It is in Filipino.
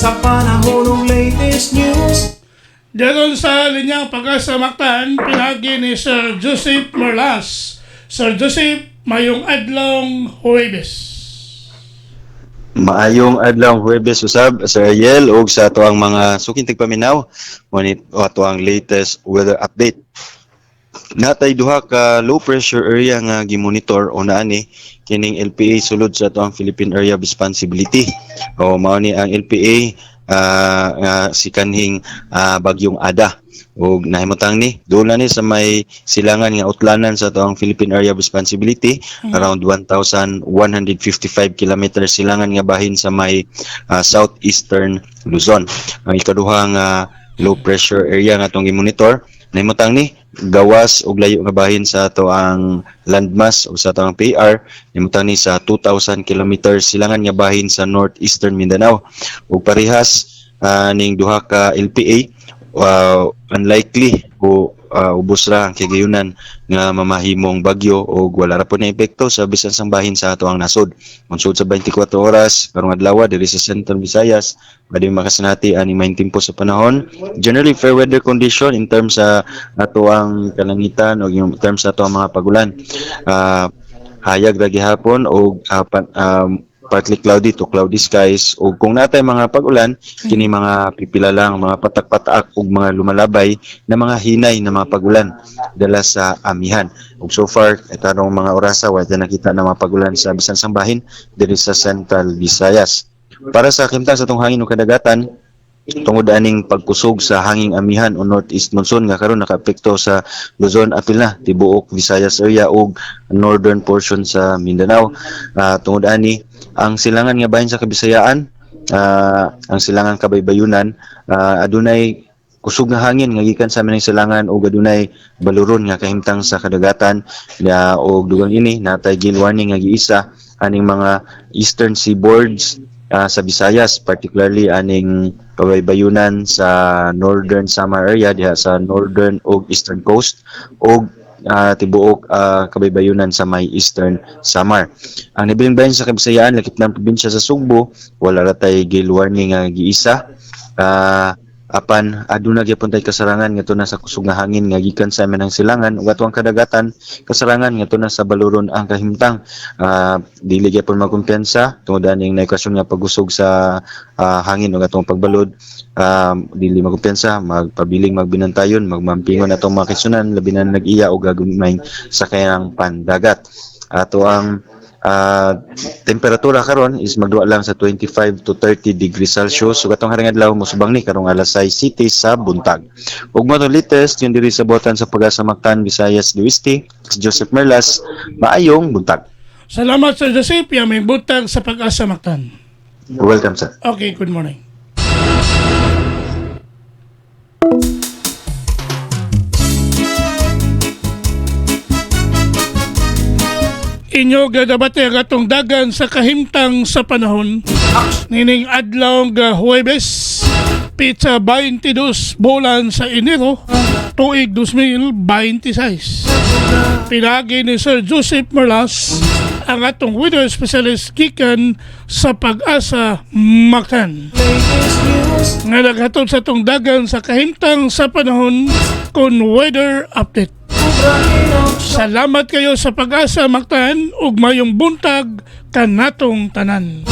sa panahon ng latest news. Diyan sa linyang Pag-asa Mactan, pinagi ni Sir Joseph Merlas. Sir Joseph, mayong adlong Huwebes. Maayong adlaw Huwebes usab Sir Ariel ug sa atoang mga suking tigpaminaw ngunit atoang latest weather update. Natay duha ka low pressure area nga gimonitor o naani kining LPA sulod sa atoang Philippine Area of Responsibility. O mao ni ang LPA si kanhing bagyong Ada. Og nahimutang ni dula ni sa may silangan nga utlanan sa atoang Philippine Area of Responsibility, around 1,155 kilometers silangan nga bahin sa may southeastern Luzon. Ang ikaduha nga low pressure area nga atong i-monitor nahimutang ni gawas og layo nga bahin sa atoang landmass o sa atoang PR, nahimutang ni sa 2,000 kilometers silangan nga bahin sa northeastern Mindanao. Ug parehas ning duha ka LPA unlikely o ubos ra ang kigayunan nga mamahimong bagyo o wala ra po na epekto sa bisan sang bahin sa ato ang nasod. Mansud sa 24 oras karong adlaw diri sa Central Visayas, pwede makasanati ani maing tempo sa panahon. Generally fair weather condition in terms sa ato ang kalangitan o in terms sa ato ang mga pagulan. Hayag ra gihapon o partly cloudy to cloudy skies, o kung natay mga pag-ulan kini mga pipila lang, mga patak-patak ug mga lumalabay na mga hinay na mga pag-ulan dala sa amihan. Ug so far itanong mga orasa wala nakita na mga pag-ulan sa bisan sang bahin diri sa Central Visayas. Para sa kimtang sa tong hangin ug kadagatan, tungod aning pagkusog sa hanging amihan o northeast monsoon nga karon nakaapekto sa Luzon, apil na tibuok Visayas area ug northern portion sa Mindanao. Tungod ani ang silangan nga bahin sa Kabisayaan, ang silangan Kabaybayunan, adunay kusog nga hangin nga gikan sa amin silangan ug adunay baluron nga kahimtang sa kadagatan ug dugang ini natay gale warning nga giisa aning mga eastern seaboards sa Visayas, particularly aning Kabaybayunan sa northern Samar area diha sa northern ug eastern coast ug tibuok Kabaybayunan sa may eastern Samar. Ang nibiling bahin sa Kabisayaan, lakip ng probinsya sa Sugbo, wala ra tay gale warning nga giisa. Apan aduna gyapon tay kasarangan ngadto na sa kusog nga hangin nga gikan sa amin ang silangan ug atuang kadagatan kasarangan ngadto na sa baluron ang kahimtang. Dili gyapon magkumpiyansa tungod aning naikasyon nga pagusog sa hangin ug atong pagbalod. Dili magkumpiyansa, magpabiling magbinantayon, magmampingon atong mga kisunan labi na nag-iya og gagmay sa kayang pandagat. Ato ang temperatura karon is magduwa lang sa 25 to 30 degrees Celsius. So katong harang adlaw musubang ni karong alas 6 city sa buntag. Ug mo latest yung diri sa botan sa Pag-asa Mactan, Visayas do Este, si Joseph Merlas. Maayong buntag. Salamat Sir Joseph, may buntag sa Pag-asa Mactan. Welcome sir. Okay, good morning. Inyo gadabate ang atong dagan sa kahimtang sa panahon nining adlaw nga Huwebes, pizza 22 bulan sa Enero tuig 2026. Pinagi ni Sir Joseph Merlas ang atong weather specialist gikan sa Pag-asa Mactan nga naghatod sa atong dagan sa kahimtang sa panahon kon weather update. Salamat kayo sa Pag-asa Mactan ug mayong buntag kanatong tanan.